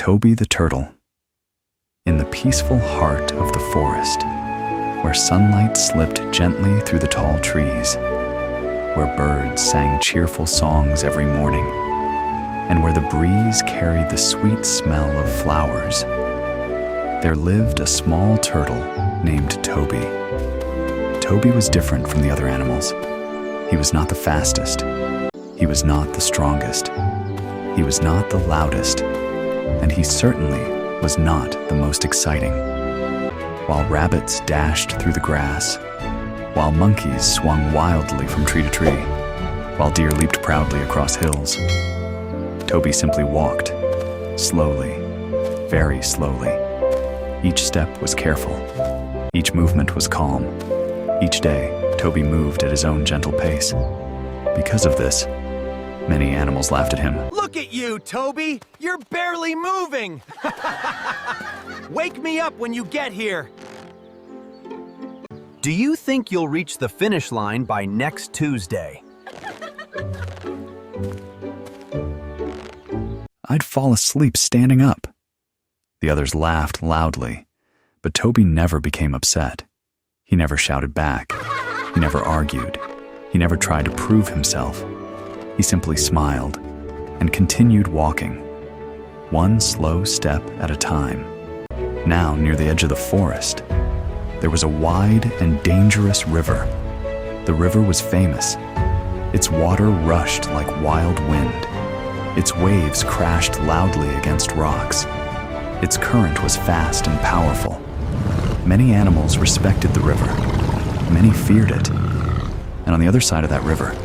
Toby the Turtle. In the peaceful heart of the forest, where sunlight slipped gently through the tall trees, where birds sang cheerful songs every morning, and where the breeze carried the sweet smell of flowers, there lived a small turtle named Toby. Toby was different from the other animals. He was not the fastest. He was not the strongest. He was not the loudest. And he certainly was not the most exciting. While rabbits dashed through the grass, while monkeys swung wildly from tree to tree, while deer leaped proudly across hills, Toby simply walked, slowly, very slowly. Each step was careful. Each movement was calm. Each day, Toby moved at his own gentle pace. Because of this, many animals laughed at him. Look at you, Toby! You're barely moving! Wake me up when you get here! Do you think you'll reach the finish line by next Tuesday? I'd fall asleep standing up. The others laughed loudly, but Toby never became upset. He never shouted back. He never argued. He never tried to prove himself. He simply smiled and continued walking, one slow step at a time. Now, near the edge of the forest, there was a wide and dangerous river. The river was famous. Its water rushed like wild wind. Its waves crashed loudly against rocks. Its current was fast and powerful. Many animals respected the river. Many feared it. And on the other side of that river,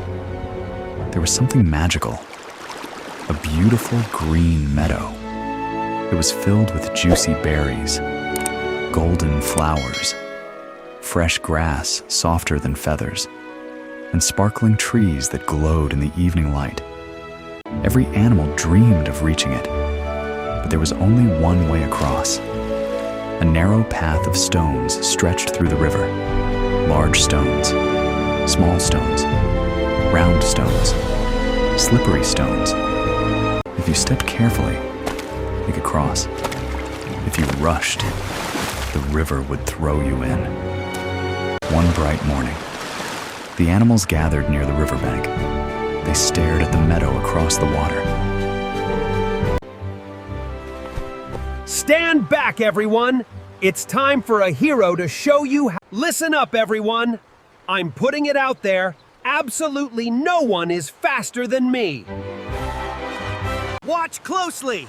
there was something magical. A beautiful green meadow. It was filled with juicy berries, golden flowers, fresh grass softer than feathers, and sparkling trees that glowed in the evening light. Every animal dreamed of reaching it, but there was only one way across. A narrow path of stones stretched through the river. Large stones, small stones, round stones, slippery stones. If you stepped carefully, you could cross. If you rushed, the river would throw you in. One bright morning, the animals gathered near the riverbank. They stared at the meadow across the water. Stand back, everyone! It's time for a hero to show you how. Listen up, everyone! I'm putting it out there. Absolutely no one is faster than me. Watch closely,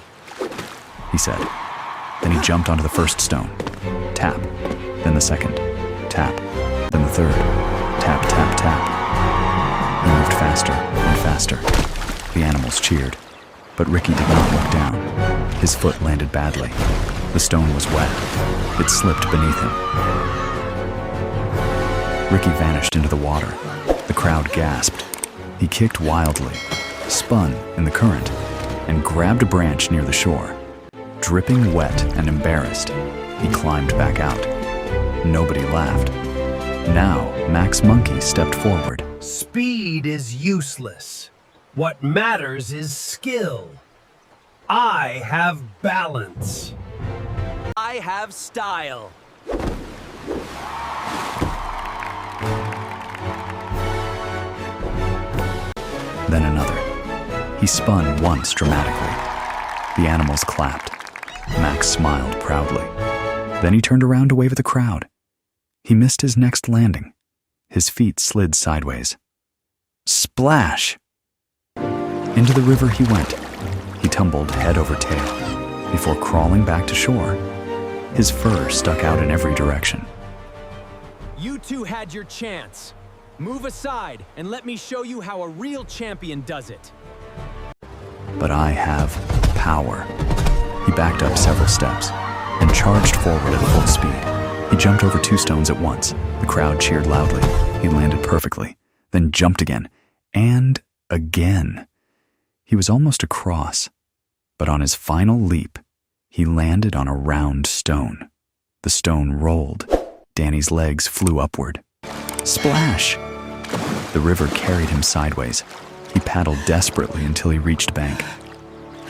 he said. Then he jumped onto the first stone. Tap. Then the second. Tap. Then the third. Tap, tap, tap. He moved faster and faster. The animals cheered. But Ricky did not look down. His foot landed badly. The stone was wet. It slipped beneath him. Ricky vanished into the water. The crowd gasped. He kicked wildly, spun in the current, and grabbed a branch near the shore. Dripping wet and embarrassed, he climbed back out. Nobody laughed. Now, Max Monkey stepped forward. Speed is useless. What matters is skill. I have balance. I have style. Then another. He spun once dramatically. The animals clapped. Max smiled proudly. Then he turned around to wave at the crowd. He missed his next landing. His feet slid sideways. Splash! Into the river he went. He tumbled head over tail before crawling back to shore. His fur stuck out in every direction. You two had your chance. Move aside and let me show you how a real champion does it. But I have power. He backed up several steps and charged forward at full speed. He jumped over 2 stones at once. The crowd cheered loudly. He landed perfectly, then jumped again, and again. He was almost across, but on his final leap, he landed on a round stone. The stone rolled. Danny's legs flew upward. Splash! The river carried him sideways. He paddled desperately until he reached bank.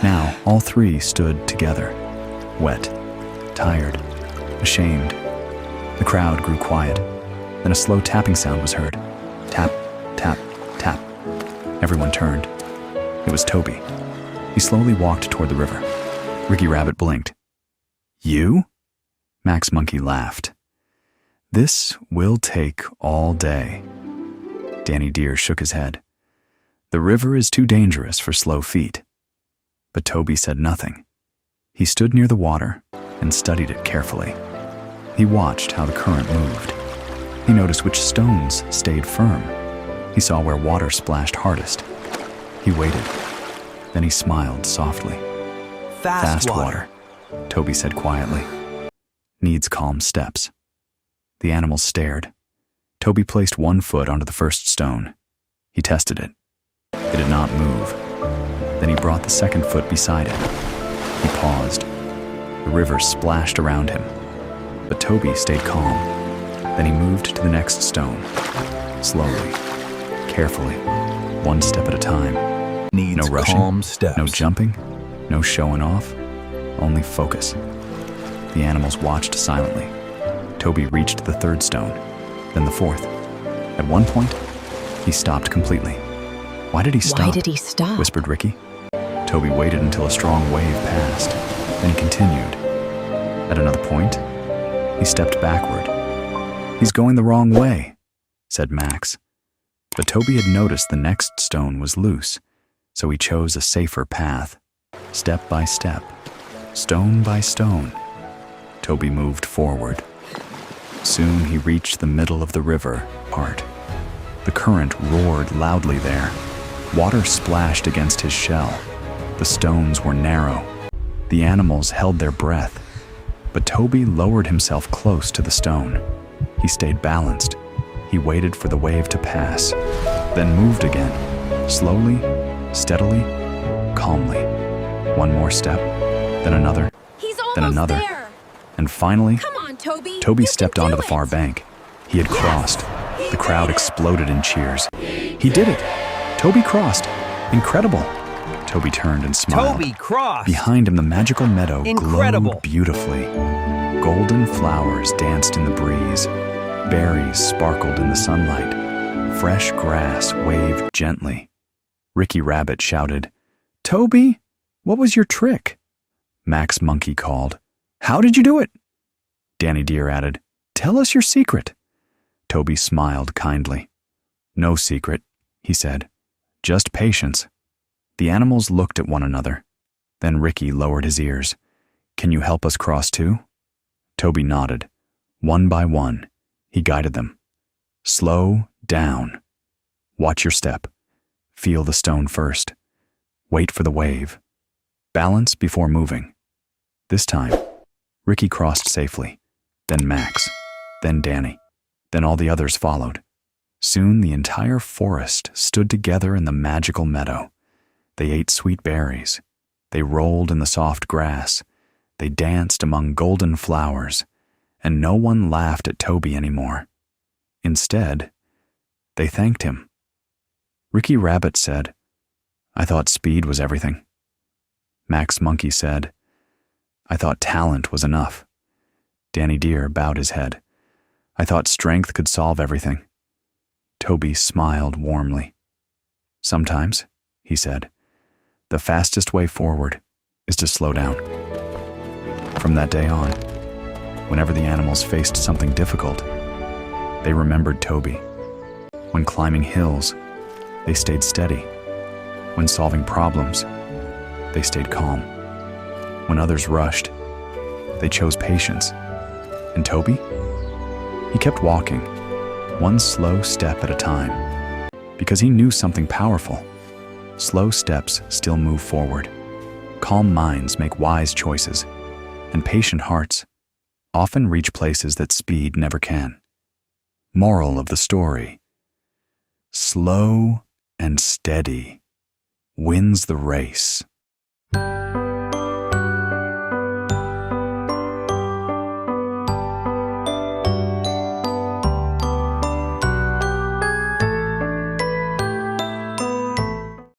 Now, all three stood together, wet, tired, ashamed. The crowd grew quiet. Then a slow tapping sound was heard. Tap, tap, tap. Everyone turned. It was Toby. He slowly walked toward the river. Ricky Rabbit blinked. You? Max Monkey laughed. This will take all day. Danny Deer shook his head. The river is too dangerous for slow feet. But Toby said nothing. He stood near the water and studied it carefully. He watched how the current moved. He noticed which stones stayed firm. He saw where water splashed hardest. He waited. Then he smiled softly. Fast water, Toby said quietly. Needs calm steps. The animals stared. Toby placed one foot onto the first stone. He tested it. It did not move. Then he brought the second foot beside it. He paused. The river splashed around him. But Toby stayed calm. Then he moved to the next stone. Slowly, carefully, one step at a time. Needs no rushing, calm steps. no jumping, no showing off, only focus. The animals watched silently. Toby reached the third stone, then the fourth. At one point, he stopped completely. Why did he stop? Why did he stop? Whispered Ricky. Toby waited until a strong wave passed. Then he continued. At another point, he stepped backward. He's going the wrong way, said Max. But Toby had noticed the next stone was loose, so he chose a safer path. Step by step, stone by stone, Toby moved forward. Soon he reached the middle of the river part. The current roared loudly there. Water splashed against his shell. The stones were narrow. The animals held their breath. But Toby lowered himself close to the stone. He stayed balanced. He waited for the wave to pass, then moved again, slowly, steadily, calmly. One more step, then another, He's then almost another. there. And finally, Come on, Toby. Toby You stepped can onto do the far it. bank. He had crossed. The crowd exploded in cheers. He did it! Toby crossed. Incredible! Toby turned and smiled. Toby crossed. Behind him, the magical meadow Incredible. glowed beautifully. Golden flowers danced in the breeze. Berries sparkled in the sunlight. Fresh grass waved gently. Ricky Rabbit shouted, "Toby, what was your trick?" Max Monkey called, "How did you do it?" Danny Deer added, "Tell us your secret." Toby smiled kindly. "No secret," he said. "Just patience." The animals looked at one another. Then Ricky lowered his ears. "Can you help us cross too?" Toby nodded. One by one, he guided them. Slow down. Watch your step. Feel the stone first. Wait for the wave. Balance before moving. This time, Ricky crossed safely. Then Max. Then Danny. Then all the others followed. Soon the entire forest stood together in the magical meadow. They ate sweet berries. They rolled in the soft grass. They danced among golden flowers. And no one laughed at Toby anymore. Instead, they thanked him. Ricky Rabbit said, "I thought speed was everything." Max Monkey said, "I thought talent was enough." Danny Deer bowed his head. "I thought strength could solve everything." Toby smiled warmly. "Sometimes," he said, "the fastest way forward is to slow down." From that day on, whenever the animals faced something difficult, they remembered Toby. When climbing hills, they stayed steady. When solving problems, they stayed calm. When others rushed, they chose patience. And Toby? He kept walking, one slow step at a time, because he knew something powerful. Slow steps still move forward. Calm minds make wise choices, and patient hearts often reach places that speed never can. Moral of the story: slow and steady wins the race.